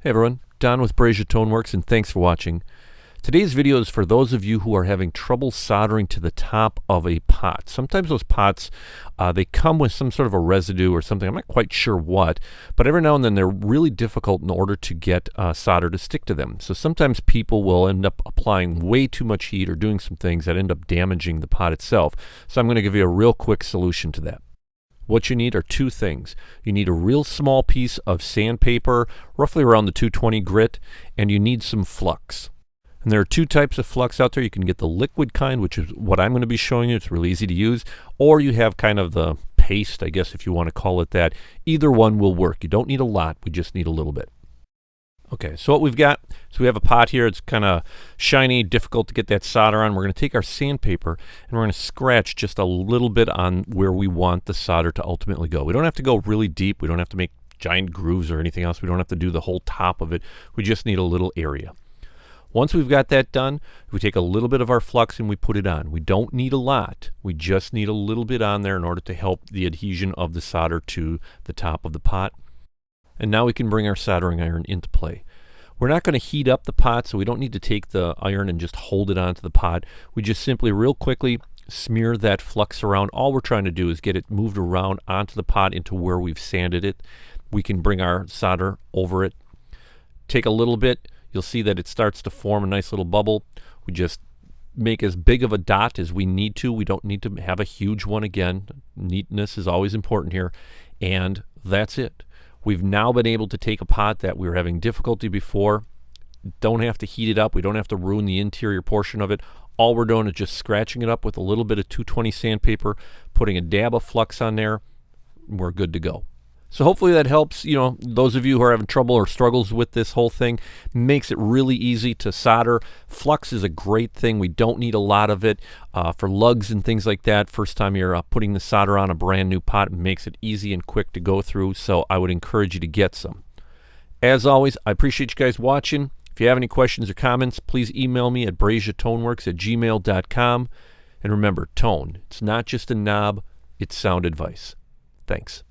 Hey everyone, Don with Breja ToneWorks, and thanks for watching. Today's video is for those of you who are having trouble soldering to the top of a pot. Sometimes those pots, they come with some sort of a residue or something. I'm not quite sure what, but every now and then they're really difficult in order to get solder to stick to them. So sometimes people will end up applying way too much heat or doing some things that end up damaging the pot itself. So I'm going to give you a real quick solution to that. What you need are two things. You need a real small piece of sandpaper, roughly around the 220 grit, and you need some flux. And there are two types of flux out there. You can get the liquid kind, which is what I'm going to be showing you. It's really easy to use. Or you have kind of the paste, I guess if you want to call it that. Either one will work. You don't need a lot. We just need a little bit. Okay, so what we've got, so we have a pot here. It's kind of shiny, difficult to get that solder on. We're going to take our sandpaper and we're going to scratch just a little bit on where we want the solder to ultimately go. We don't have to go really deep. We don't have to make giant grooves or anything else. We don't have to do the whole top of it. We just need a little area. Once we've got that done, we take a little bit of our flux and we put it on. We don't need a lot. We just need a little bit on there in order to help the adhesion of the solder to the top of the pot. And now we can bring our soldering iron into play. We're not going to heat up the pot, so we don't need to take the iron and just hold it onto the pot. We just simply real quickly smear that flux around. All we're trying to do is get it moved around onto the pot into where we've sanded it. We can bring our solder over it. Take a little bit. You'll see that it starts to form a nice little bubble. We just make as big of a dot as we need to. We don't need to have a huge one again. Neatness is always important here. And that's it. We've now been able to take a pot that we were having difficulty before. Don't have to heat it up. We don't have to ruin the interior portion of it. All we're doing is just scratching it up with a little bit of 220 sandpaper, putting a dab of flux on there, and we're good to go. So hopefully that helps, those of you who are having trouble or struggles with this whole thing. Makes it really easy to solder. Flux is a great thing. We don't need a lot of it for lugs and things like that. First time you're putting the solder on a brand new pot, it makes it easy and quick to go through. So I would encourage you to get some. As always, I appreciate you guys watching. If you have any questions or comments, please email me at brejatoneworks@gmail.com. And remember, tone, it's not just a knob, it's sound advice. Thanks.